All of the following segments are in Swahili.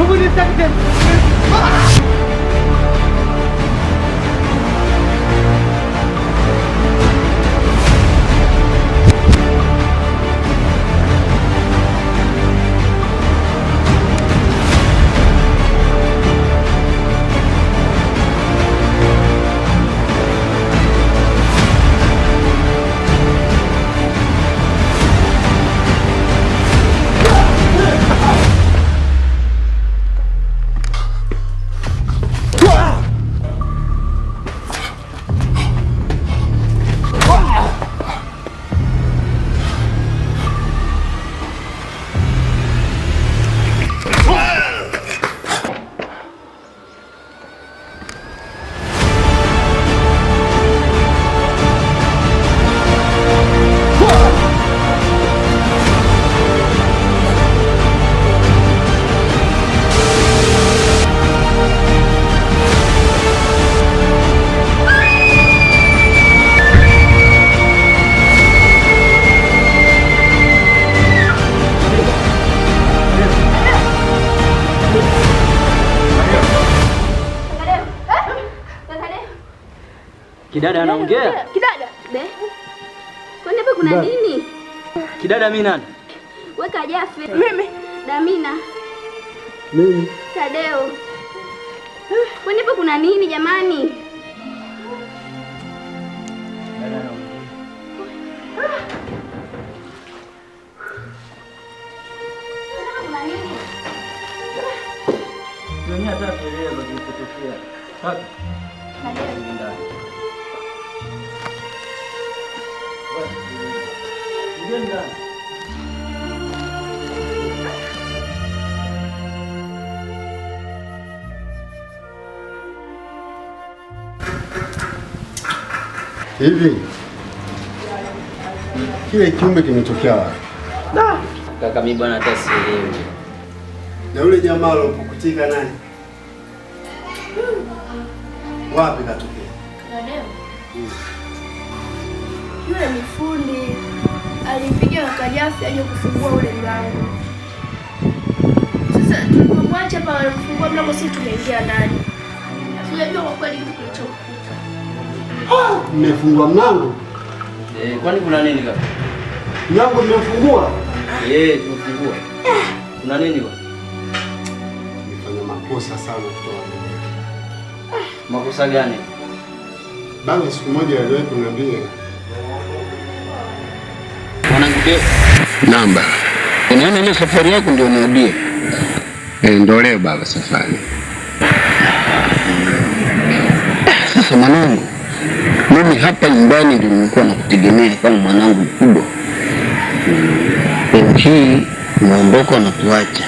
Tunggu nisakiti. Kidada anaongea? Kidada? Kwani hapa kuna nini? Kidada mimi nani? Weka Jafe. Mimi. Damina. Mimi. Tadeo. Kwani hapa kuna nini jamani? Dada anaongea. Kuna nini? Mimi hata tuelewe kilichotokea. Sasa. Nenda. Nenda. Hivi kile kiumbe kimetokea wapi? Kaka mimi bwana hata sielewi. Na yule jamaa alipokutika nani? Wapi katokea? Tadeo. Yule ni fundi. Alimpiga kaka Jafi aje kufungua ule mlango. Sasa tulipomwacha hapa alifungua mlango, sisi tumeingia ndani. Sijajua kwa kweli kitu kilichokuta. Mmefungua mlango? Kwani kuna nini kaka? Mlango mmefungua? Tumefungua. Kuna nini bwana? Nimefanya makosa sana kutoa. Makosa gani? Baba siku moja aliwahi kuniambia. Mwanangu namba. Unaona ile safari yako ndio unarudia. Ndio leo baba safari. Sasa mwanangu, mimi hapa nyumbani ndio nilikuwa nakutegemea kama mwanangu mkubwa. Leo hii unaondoka na kuacha.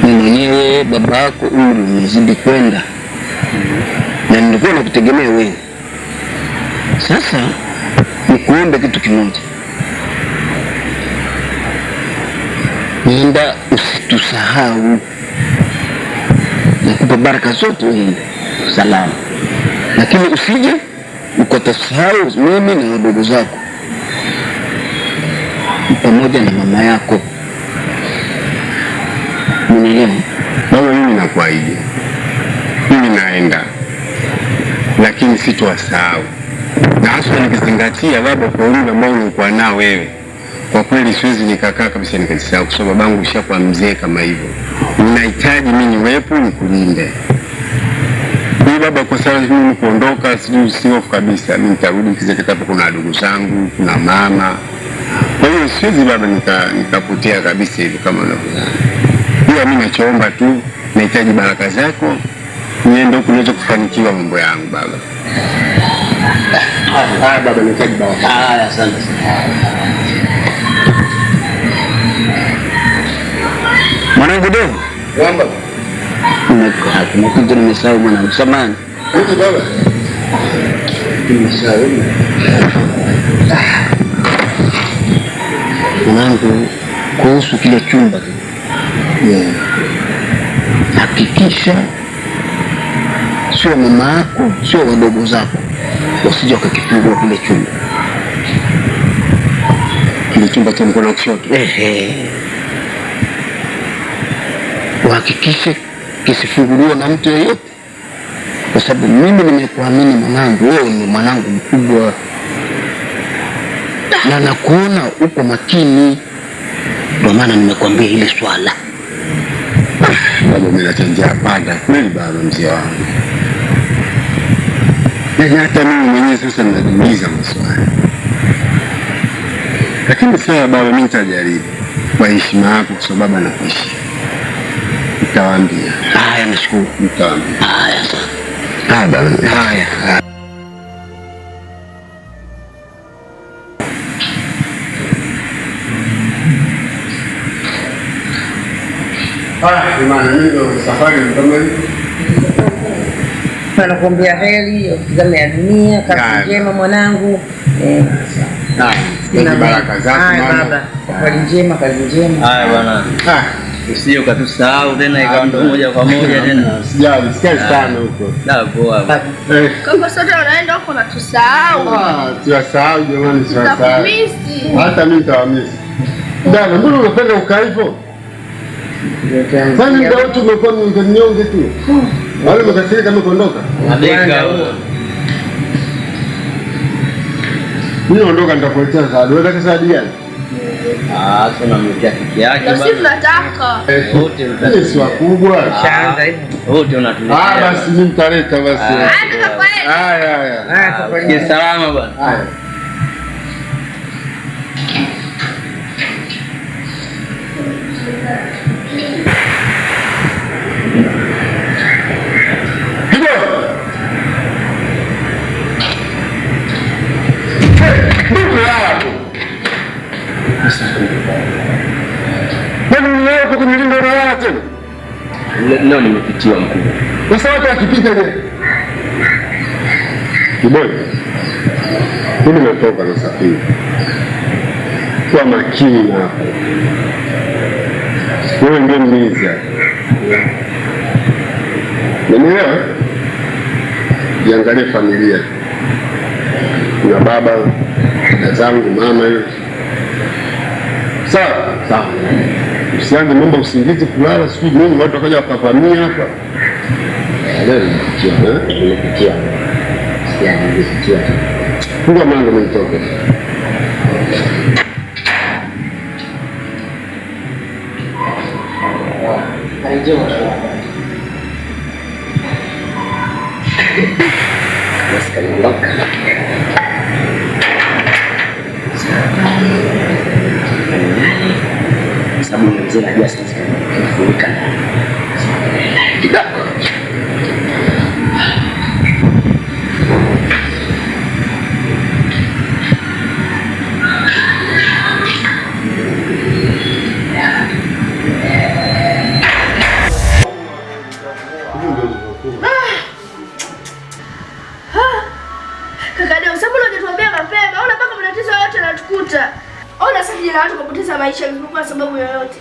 Mimi mwenyewe baba yako umri umezidi kwenda. Na nilikuwa nakutegemea wewe. Sasa nikuombe kitu kimoja. Nenda usitusahau. Nakupa baraka zote hii. Salama. Lakini usije ukatasahau mimi na wadogo zako. Pamoja na mama yako. Unielewa? Baba mimi nakuahidi. Mimi naenda. Lakini sitowasahau. Na hasa nikizingatia baba kwa umri ambao ulikuwa nao wewe. Kwa kweli siwezi nikakaa kabisa nikajisahau kwa sababu babangu ushakuwa mzee kama hivyo. Unahitaji mimi niwepo nikulinde. Mimi baba kwa sababu mimi kuondoka sio kabisa. Mimi nitarudi kizeketa hapo, kuna ndugu zangu, kuna mama. Kwa hiyo siwezi baba nikapotea kabisa hivi kama unavyodhani. Pia mimi nachoomba tu, nahitaji baraka zako. Niende huko niweze kufanikiwa mambo yangu baba. Baba nahitaji baraka. Asante sana. Mwanangu Devo. Baba. Nimekuja nimesahau mwanangu. Samahani. Uko baba? Nimesahau. Mwanangu, kuhusu kile chumba. Hakikisha sio mama yako, sio wadogo zako wasije wakakifungua kile chumba. Kile chumba cha mkono kushoto. uhakikishe kisifunguliwe na mtu yeyote, kwa sababu mimi nimekuamini mwanangu, wewe ni mwanangu mkubwa na nakuona uko makini, ndio maana nimekwambia ile swala. Baba, mimi nachangia panda kweli baba, mzee wangu. Na hata mimi mwenyewe sasa ninajiuliza maswali. Lakini sasa baba, mimi nitajaribu kwa heshima yako, kwa sababu baba anakuheshimu. Nitawaambia. Haya, nashukuru. Nitawaambia. Haya sana. Baba, Haya. Imani, mimi safari nitamaliza. Nakuombea heri, utizame ya dunia, kazi njema mwanangu. Baraka zako mama. Baba, kazi njema, kazi njema. Haya bwana. Usije ukatusahau tena ikawa ndo moja kwa moja tena. Sijali, sikai sana huko. Poa. Kama sote wanaenda huko na tusahau. Tuwasahau jamani, tuwasahau. Takumisi. Hata mimi nitawamisi. Dada, mbona unapenda ukaa hivyo? Sasa ndio watu umekuwa mnyonge tu. Wale mkasiri kama kuondoka. Adeka. Mimi naondoka, nitakuletea zawadi. Unataka zawadi gani? Sasa mletea kiki yake bana. Sisi tunataka. Wote mtataka. Si wakubwa. Shaanza hivi. Wote unatuletea. Basi mimi nitaleta basi. Haya. Kwa salama bwana. Haya. Leo nimepitiwa mkubwa. Sasa watu wakipita je? Kiboi. Mimi nimetoka na safari. Kwa makini hapo. Wewe ndio mlinzi. Nielewa? Jiangalie familia. Kuna baba, dada zangu, mama yule. Sawa. Usianze mambo usingizi kulala, sijui nini, watu wakaja wakavamia hapa. Leo nimepitia. Sikia. Funga mlango nitoke. Sababu mzee anajua sasa kufunika kidogo. Kaka Deo, sababu ungetuambia mapema, ona mpaka matatizo yote yanatukuta. Ona sasa jina watu kupoteza maisha kwa sababu yoyote.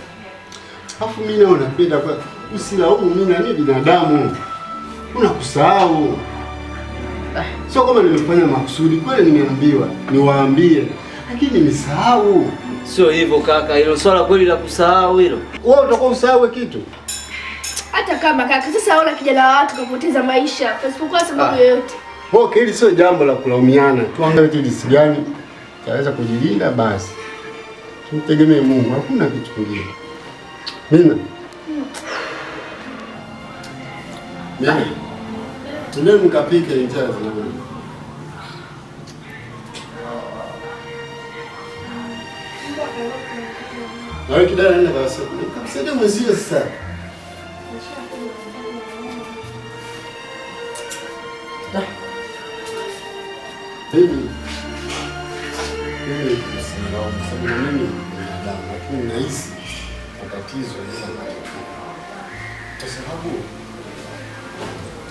Alafu mimi leo napenda kwa usilaumu mimi na binadamu. Unakusahau. Sio kama nimefanya makusudi, kweli nimeambiwa, niwaambie. Lakini nimesahau. Sio hivyo kaka, hilo swala kweli la kusahau hilo. Wewe utakuwa usahau kitu. Hata kama kaka, sasa ona kijana wa watu kupoteza maisha kwa sababu yoyote. Okay, hili sio jambo la kulaumiana. Tuangalie jinsi gani taweza kujilinda basi. Tumtegemee Mungu, hakuna kitu kingine. Mimi. Tunao mkapike njaa zangu. Na wewe kidana nenda basi. Nikamsaidia mwenzio sasa. Mimi sababu mimi ni binadamu, lakini nahisi matatizo yanatokea kwa sababu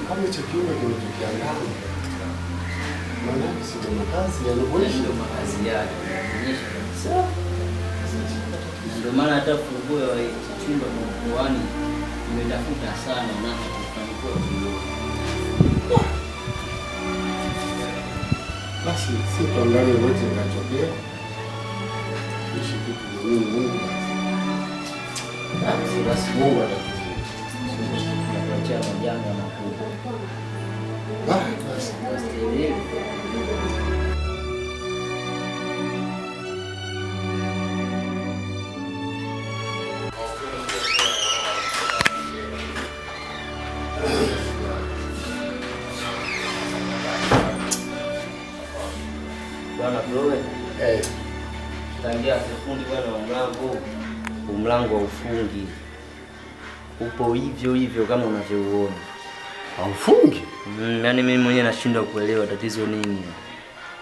kama hicho kiumbe kinatokea ndani, maana si makazi yanaonyesha makazi yake, Ndio maana hata funguo ya chumba mkoani nimetafuta sana na kufanikiwa kidogo. basi si tuangalie wote kinachotokea. Ishi kitu ni Mungu basi. Basi Mungu atakuja. cha majanga makubwa. Basi. Bwana bro, tangia sefundi bwana wa mlango wa ufungi upo hivyo hivyo kama unavyoona. Haufungi? Yaani mimi mwenyewe nashindwa kuelewa tatizo nini.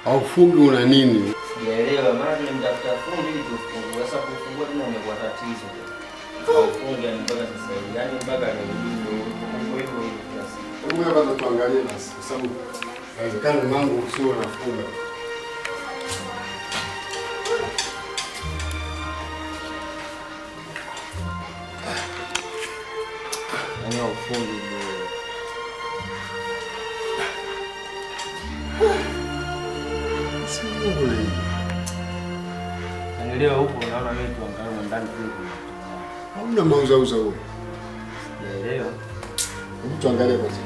Haufungi una nini? Sijaelewa, maana nimemtafuta fundi ili tufungue. Sasa kufungua tena imekuwa tatizo. Haufungi mpaka sasa hivi. Yaani mpaka leo hivyo kiasi. Hebu hapa tuangalie basi kwa sababu inawezekana mangu sio unafunga. Yaani haufungi bro. Yaani leo huko unaona mimi tuangalie ndani tu. Hauna mauzauza huko. Sijaelewa. Hebu tuangalie basi.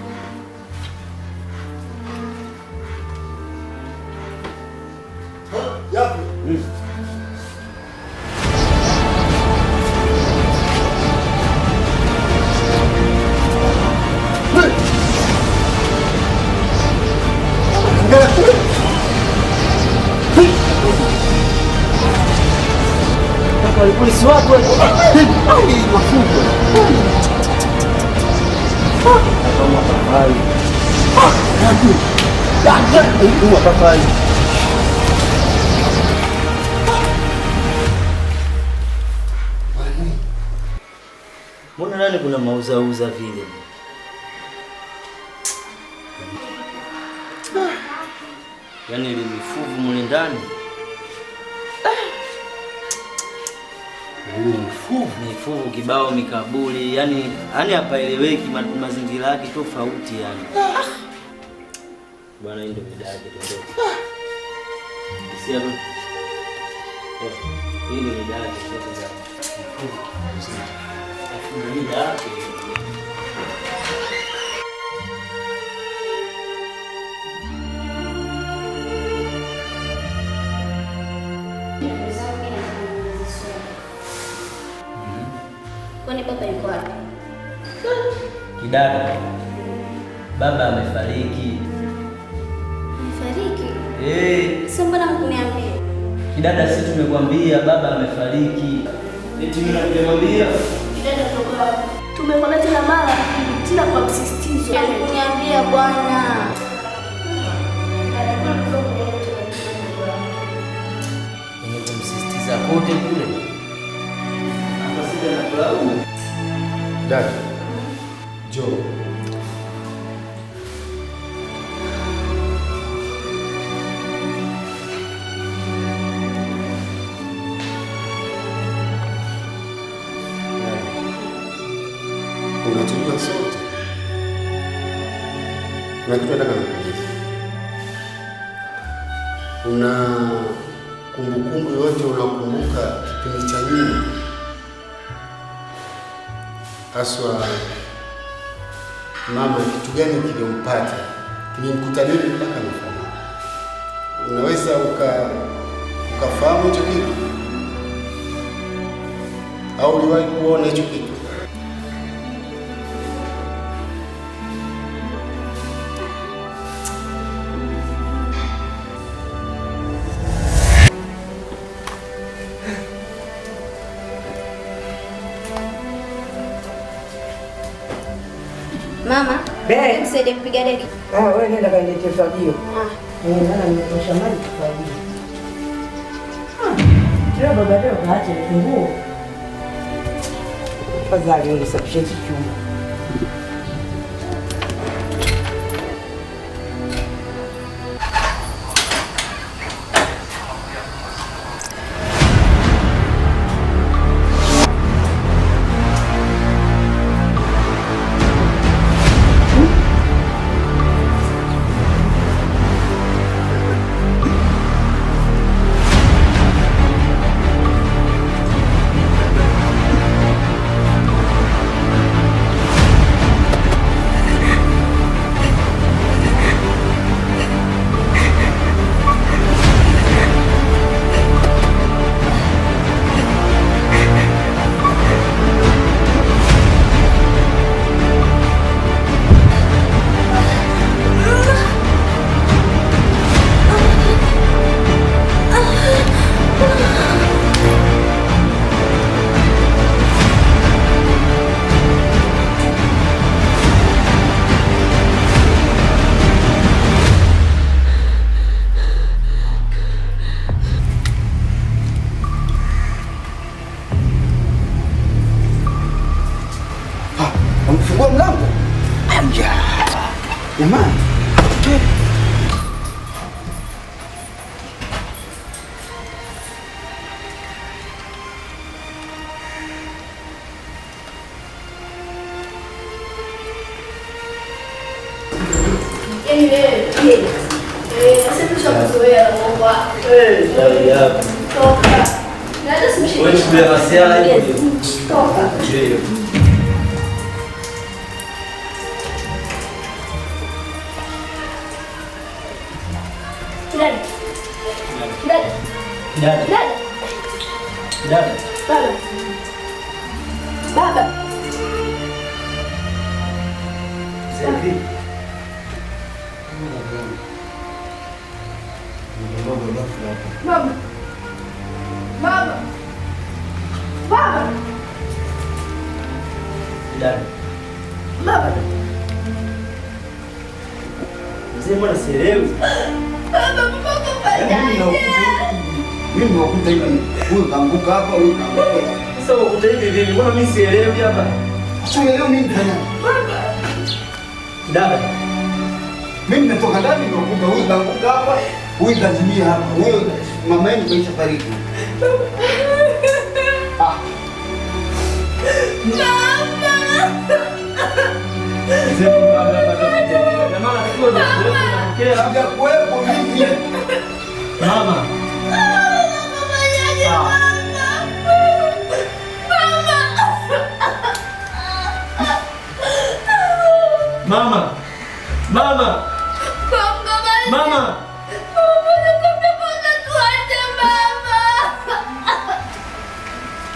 Yapi? Polisi wako mafunzo. Mbona nani kuna mauzauza vile? Yaani ile mifuvu mule ndani. Mifuvu kibao mikaburi, yani hapaeleweki, mazingira yake tofauti yani. Bwana ndio midaki tuondoke. Sio hapo. Hii ni midaki sio za. Afu ni midaki. Kwani baba yuko wapi? Kidada. Baba amefariki. Amefariki? Sasa mbona mkuniambia? Kidada, sisi tumekwambia baba amefariki. Eti mimi nakwambia. Kidada toka. Tumekwambia tena mara tena kwa msisitizo. Kuniambia bwana. Nimemsisitiza kote kule. Dada, Joe. Unatujua sote. Kuna kitu nataka nikuulize. Una kumbukumbu yote unakumbuka kipindi cha nyuma? Haswa mama, kitu gani kilimpata? Kilimkuta nini mpaka amefariki? Unaweza ukafahamu hicho kitu? Au uliwahi kuona hicho kitu? Mama, nisaidie kupiga deki. Wewe nenda kaniletee fagio. Maana nimetosha maji kufagio. Leo baba leo kaacha funguo. Fadhali unisafishe chumba. Ushakuzoea Mungu wako. Shauri yako. Toka. Na hata simshiki. Wewe shule ya masiala hiyo. Toka. Ndio. Dada. Dada. Dada. Dada. Dada. Baba. Baba. Sasa Mama. Mama. Baba. dada. Baba. Mzee mbona sielewi? Baba, mbona ufanyaje? Mimi nakuta hivi, huyu kaanguka hapa, huyu kaanguka hapa. Sasa ukuta hivi vipi? Mbona mimi sielewi hapa? Sio leo mimi nifanya. Dada. Mimi natoka ndani nakuta huyu kaanguka hapa, huyu kazimia hapa. Huyu mama yenu kaisha fariki. Ah. Sijakuwepo mimi. Mama. Mama.